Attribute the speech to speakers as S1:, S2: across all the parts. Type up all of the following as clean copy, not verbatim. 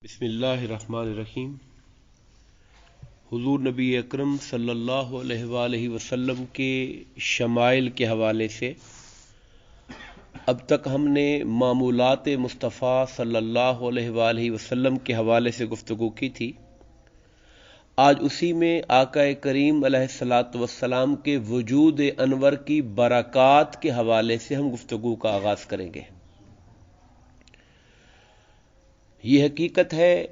S1: بسم اللہ الرحمن الرحیم۔ حضور نبی اکرم صلی اللہ علیہ وآلہ وسلم کے شمائل کے حوالے سے اب تک ہم نے معمولات مصطفیٰ صلی اللہ علیہ وآلہ وسلم کے حوالے سے گفتگو کی تھی۔ آج اسی میں آقا کریم علیہ الصلاۃ والسلام کے وجود انور کی برکات کے حوالے سے ہم گفتگو کا آغاز کریں گے۔ یہ حقیقت ہے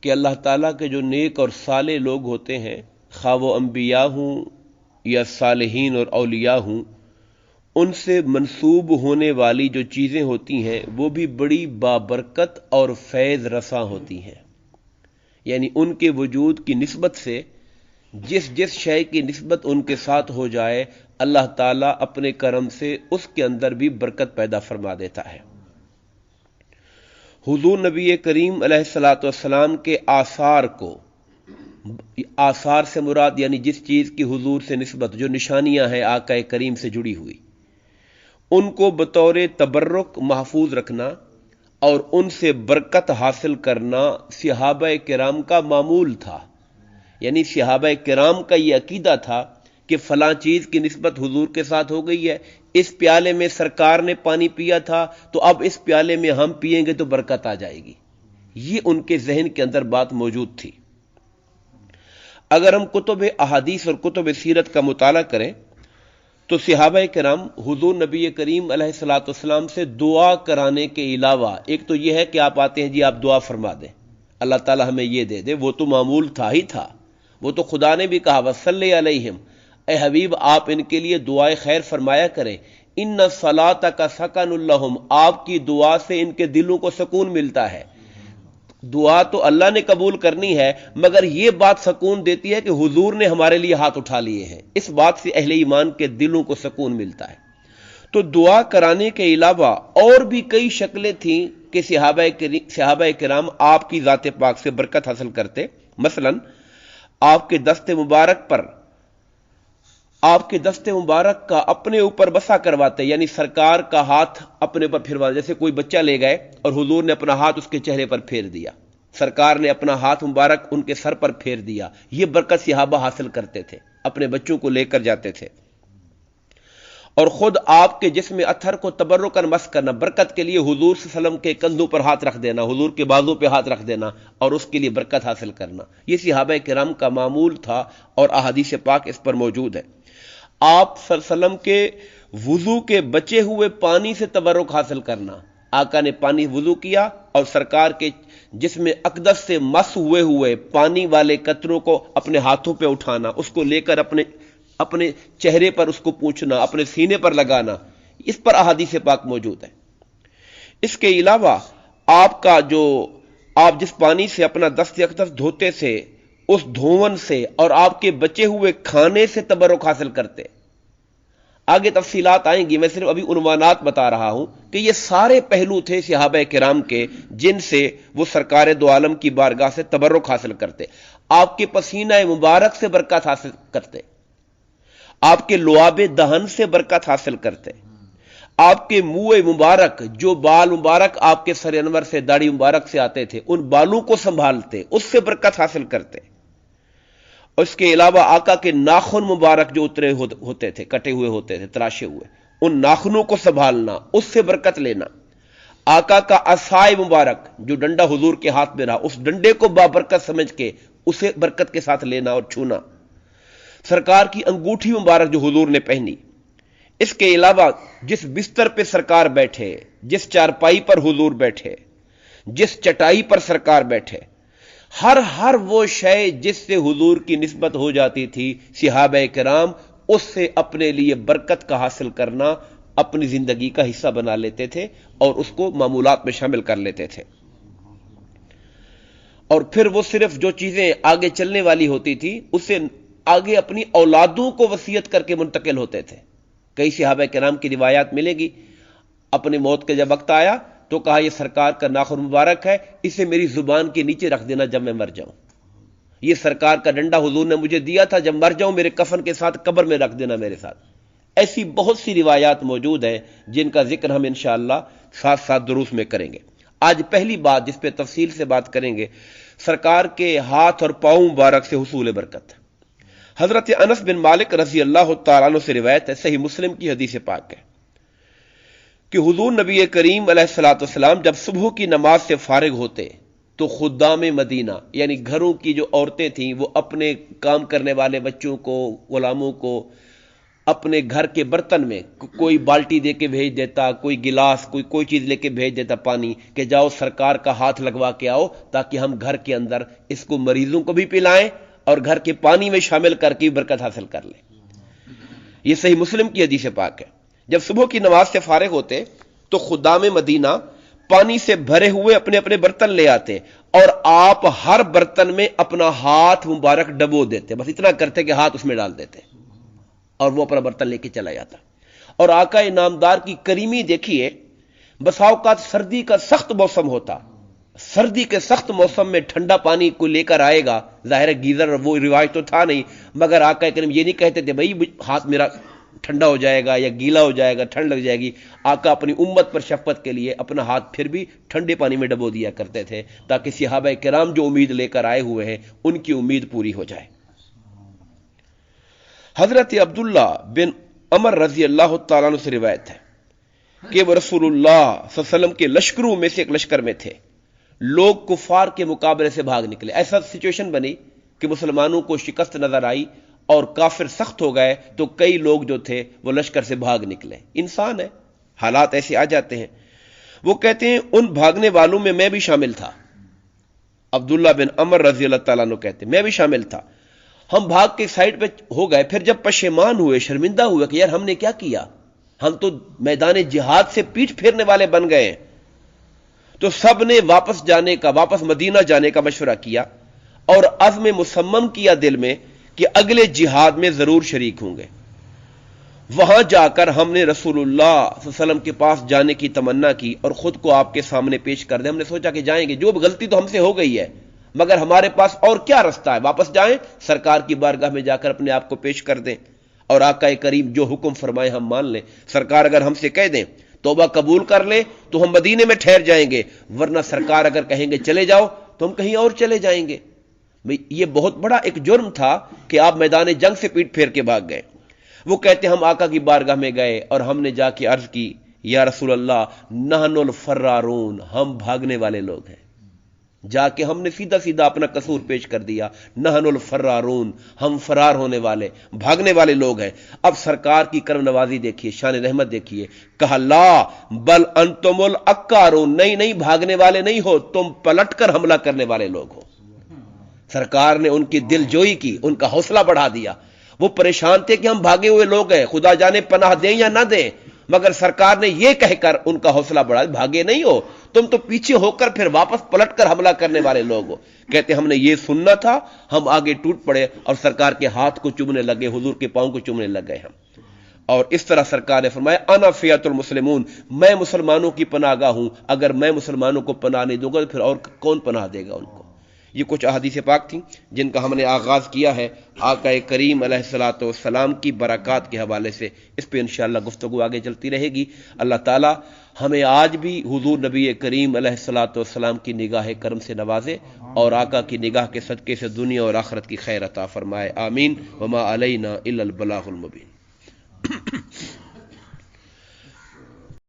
S1: کہ اللہ تعالیٰ کے جو نیک اور صالح لوگ ہوتے ہیں، خواہ وہ انبیاء ہوں یا صالحین اور اولیاء ہوں، ان سے منسوب ہونے والی جو چیزیں ہوتی ہیں وہ بھی بڑی بابرکت اور فیض رساں ہوتی ہیں۔ یعنی ان کے وجود کی نسبت سے جس شے کی نسبت ان کے ساتھ ہو جائے، اللہ تعالیٰ اپنے کرم سے اس کے اندر بھی برکت پیدا فرما دیتا ہے۔ حضور نبی کریم علیہ الصلاۃ والسلام کے آثار کو، آثار سے مراد یعنی جس چیز کی حضور سے نسبت، جو نشانیاں ہیں آقا کریم سے جڑی ہوئی، ان کو بطور تبرک محفوظ رکھنا اور ان سے برکت حاصل کرنا صحابہ کرام کا معمول تھا۔ یعنی صحابہ کرام کا یہ عقیدہ تھا کہ فلاں چیز کی نسبت حضور کے ساتھ ہو گئی ہے، اس پیالے میں سرکار نے پانی پیا تھا تو اب اس پیالے میں ہم پیئیں گے تو برکت آ جائے گی۔ یہ ان کے ذہن کے اندر بات موجود تھی۔ اگر ہم کتب احادیث اور کتب سیرت کا مطالعہ کریں تو صحابہ کرام حضور نبی کریم علیہ الصلاۃ والسلام سے دعا کرانے کے علاوہ، ایک تو یہ ہے کہ آپ آتے ہیں جی آپ دعا فرما دیں، اللہ تعالیٰ ہمیں یہ دے دے، وہ تو معمول تھا ہی تھا، وہ تو خدا نے بھی کہا وصلی علیہم، اے حبیب آپ ان کے لیے دعائے خیر فرمایا کریں، ان صلاتک سکن لہم، آپ کی دعا سے ان کے دلوں کو سکون ملتا ہے۔ دعا تو اللہ نے قبول کرنی ہے، مگر یہ بات سکون دیتی ہے کہ حضور نے ہمارے لیے ہاتھ اٹھا لیے ہیں، اس بات سے اہل ایمان کے دلوں کو سکون ملتا ہے۔ تو دعا کرانے کے علاوہ اور بھی کئی شکلیں تھیں کہ صحابہ کرام آپ کی ذات پاک سے برکت حاصل کرتے۔ مثلا آپ کے دست مبارک کا اپنے اوپر بسا کرواتے، یعنی سرکار کا ہاتھ اپنے پر پھروا، جیسے کوئی بچہ لے گئے اور حضور نے اپنا ہاتھ اس کے چہرے پر پھیر دیا، سرکار نے اپنا ہاتھ مبارک ان کے سر پر پھیر دیا۔ یہ برکت صحابہ حاصل کرتے تھے، اپنے بچوں کو لے کر جاتے تھے۔ اور خود آپ کے جسم اطہر کو تبرکاً مس کرنا، برکت کے لیے حضور صلی اللہ علیہ وسلم کے کندھوں پر ہاتھ رکھ دینا، حضور کے بازو پہ ہاتھ رکھ دینا اور اس کے لیے برکت حاصل کرنا، یہ صحابہ کرام کا معمول تھا اور احادیث پاک اس پر موجود ہے۔ آپ صلی اللہ علیہ وسلم کے وضو کے بچے ہوئے پانی سے تبرک حاصل کرنا، آقا نے پانی وضو کیا اور سرکار کے جسم اقدس سے مس ہوئے پانی والے قطروں کو اپنے ہاتھوں پہ اٹھانا، اس کو لے کر اپنے چہرے پر اس کو پوچھنا، اپنے سینے پر لگانا، اس پر احادیث پاک موجود ہے۔ اس کے علاوہ آپ جس پانی سے اپنا دست اقدس دھوتے تھے، اس دھون سے اور آپ کے بچے ہوئے کھانے سے تبرک حاصل کرتے۔ آگے تفصیلات آئیں گی، میں صرف ابھی عنوانات بتا رہا ہوں کہ یہ سارے پہلو تھے صحابہ کرام کے جن سے وہ سرکار دو عالم کی بارگاہ سے تبرک حاصل کرتے، آپ کے پسینہ مبارک سے برکت حاصل کرتے، آپ کے لعاب دہن سے برکت حاصل کرتے، آپ کے منہ مبارک، جو بال مبارک آپ کے سر انور سے، داڑھی مبارک سے آتے تھے، ان بالوں کو سنبھالتے، اس سے برکت حاصل کرتے۔ اس کے علاوہ آقا کے ناخن مبارک جو اترے ہوتے تھے، کٹے ہوئے ہوتے تھے، تراشے ہوئے، ان ناخنوں کو سنبھالنا، اس سے برکت لینا۔ آقا کا عصائے مبارک جو ڈنڈا حضور کے ہاتھ میں رہا، اس ڈنڈے کو بابرکت سمجھ کے اسے برکت کے ساتھ لینا اور چھونا۔ سرکار کی انگوٹھی مبارک جو حضور نے پہنی۔ اس کے علاوہ جس بستر پہ سرکار بیٹھے، جس چارپائی پر حضور بیٹھے، جس چٹائی پر سرکار بیٹھے، ہر وہ شے جس سے حضور کی نسبت ہو جاتی تھی، صحابہ کرام اس سے اپنے لیے برکت کا حاصل کرنا اپنی زندگی کا حصہ بنا لیتے تھے اور اس کو معمولات میں شامل کر لیتے تھے۔ اور پھر وہ صرف جو چیزیں آگے چلنے والی ہوتی تھی اسے آگے اپنی اولادوں کو وصیت کر کے منتقل ہوتے تھے۔ کئی صحابہ کرام کی روایات ملے گی، اپنی موت کا جب وقت آیا تو کہا یہ سرکار کا ناخن مبارک ہے، اسے میری زبان کے نیچے رکھ دینا جب میں مر جاؤں۔ یہ سرکار کا ڈنڈا حضور نے مجھے دیا تھا، جب مر جاؤں میرے کفن کے ساتھ قبر میں رکھ دینا میرے ساتھ۔ ایسی بہت سی روایات موجود ہیں جن کا ذکر ہم انشاءاللہ ساتھ دروس میں کریں گے۔ آج پہلی بات جس پہ تفصیل سے بات کریں گے سرکار کے ہاتھ اور پاؤں مبارک سے حصول برکت. حضرت انس بن مالک رضی اللہ تعالیٰ عنہ سے روایت ہے، صحیح مسلم کی حدیث پاک ہے کہ حضور نبی کریم علیہ الصلوۃ والسلام جب صبح کی نماز سے فارغ ہوتے تو خدام مدینہ یعنی گھروں کی جو عورتیں تھیں وہ اپنے کام کرنے والے بچوں کو، غلاموں کو اپنے گھر کے برتن میں کوئی بالٹی دے کے بھیج دیتا، کوئی گلاس، کوئی چیز لے کے بھیج دیتا پانی، کہ جاؤ سرکار کا ہاتھ لگوا کے آؤ تاکہ ہم گھر کے اندر اس کو مریضوں کو بھی پلائیں اور گھر کے پانی میں شامل کر کے برکت حاصل کر لیں. یہ صحیح مسلم کی حدیث پاک ہے. جب صبح کی نماز سے فارغ ہوتے تو خدام مدینہ پانی سے بھرے ہوئے اپنے اپنے برتن لے آتے اور آپ ہر برتن میں اپنا ہاتھ مبارک ڈبو دیتے، بس اتنا کرتے کہ ہاتھ اس میں ڈال دیتے اور وہ اپنا برتن لے کے چلا جاتا. اور آقا انعامدار کی کریمی دیکھیے، بسا اوقات سردی کا سخت موسم ہوتا، سردی کے سخت موسم میں ٹھنڈا پانی کو لے کر آئے گا، ظاہر گیزر وہ رواج تو تھا نہیں، مگر آقا کریم یہ نہیں کہتے تھے بھائی ہاتھ میرا ٹھنڈا ہو جائے گا یا گیلا ہو جائے گا، ٹھنڈ لگ جائے گی. آقا اپنی امت پر شفقت کے لیے اپنا ہاتھ پھر بھی ٹھنڈے پانی میں ڈبو دیا کرتے تھے تاکہ صحابہ کرام جو امید لے کر آئے ہوئے ہیں ان کی امید پوری ہو جائے. حضرت عبداللہ بن عمر رضی اللہ تعالیٰ عنہ سے روایت ہے کہ وہ رسول اللہ صلی اللہ علیہ وسلم کے لشکروں میں سے ایک لشکر میں تھے. لوگ کفار کے مقابلے سے بھاگ نکلے، ایسا سچویشن بنی کہ مسلمانوں کو شکست نظر آئی اور کافر سخت ہو گئے تو کئی لوگ جو تھے وہ لشکر سے بھاگ نکلے. انسان ہے، حالات ایسے آ جاتے ہیں. وہ کہتے ہیں ان بھاگنے والوں میں میں بھی شامل تھا. عبداللہ بن عمر رضی اللہ تعالیٰ عنہ کہتے ہیں میں بھی شامل تھا. ہم بھاگ کے سائڈ پہ ہو گئے، پھر جب پشیمان ہوئے، شرمندہ ہوئے کہ یار ہم نے کیا کیا، ہم تو میدان جہاد سے پیٹھ پھیرنے والے بن گئے. تو سب نے واپس مدینہ جانے کا مشورہ کیا اور عزم مصمم کیا دل میں کہ اگلے جہاد میں ضرور شریک ہوں گے. وہاں جا کر ہم نے رسول اللہ صلی اللہ علیہ وسلم کے پاس جانے کی تمنا کی اور خود کو آپ کے سامنے پیش کر دیں. ہم نے سوچا کہ جائیں گے، جو غلطی تو ہم سے ہو گئی ہے مگر ہمارے پاس اور کیا رستہ ہے، واپس جائیں سرکار کی بارگاہ میں جا کر اپنے آپ کو پیش کر دیں اور آقا کریم جو حکم فرمائے ہم مان لیں. سرکار اگر ہم سے کہہ دیں توبہ قبول کر لیں تو ہم مدینے میں ٹھہر جائیں گے، ورنہ سرکار اگر کہیں گے چلے جاؤ تو ہم کہیں اور چلے جائیں گے. یہ بہت بڑا ایک جرم تھا کہ آپ میدان جنگ سے پیٹ پھیر کے بھاگ گئے. وہ کہتے ہم آقا کی بارگاہ میں گئے اور ہم نے جا کے عرض کی یا رسول اللہ نحن الفرارون، ہم بھاگنے والے لوگ ہیں. جا کے ہم نے سیدھا اپنا قصور پیش کر دیا، نحن الفرارون، ہم فرار ہونے والے بھاگنے والے لوگ ہیں. اب سرکار کی کرم نوازی دیکھیے، شان رحمت دیکھیے. کہا لا بل انتم الاکارون، نہیں بھاگنے والے نہیں ہو، تم پلٹ کر حملہ کرنے والے لوگ ہو. سرکار نے ان کی دل جوئی کی، ان کا حوصلہ بڑھا دیا. وہ پریشان تھے کہ ہم بھاگے ہوئے لوگ ہیں، خدا جانے پناہ دیں یا نہ دیں، مگر سرکار نے یہ کہہ کر ان کا حوصلہ بڑھا، بھاگے نہیں ہو تم تو پیچھے ہو کر پھر واپس پلٹ کر حملہ کرنے والے لوگ ہو. کہتے ہم نے یہ سننا تھا، ہم آگے ٹوٹ پڑے اور سرکار کے ہاتھ کو چومنے لگے، حضور کے پاؤں کو چومنے لگ گئے ہم. اور اس طرح سرکار نے فرمایا انا فیۃ المسلمون، میں مسلمانوں کی پناہ گاہ ہوں، اگر میں مسلمانوں کو پناہ نہیں دوں گا تو پھر اور کون پناہ دے گا ان کو. یہ کچھ احادیث پاک تھیں جن کا ہم نے آغاز کیا ہے آقا کریم علیہ الصلوۃ والسلام کی برکات کے حوالے سے. اس پہ انشاءاللہ گفتگو آگے چلتی رہے گی. اللہ تعالی ہمیں آج بھی حضور نبی کریم علیہ الصلوۃ والسلام کی نگاہ کرم سے نوازے اور آقا کی نگاہ کے صدقے سے دنیا اور آخرت کی خیر عطا فرمائے. آمین. وما علینا الا البلاغ المبین.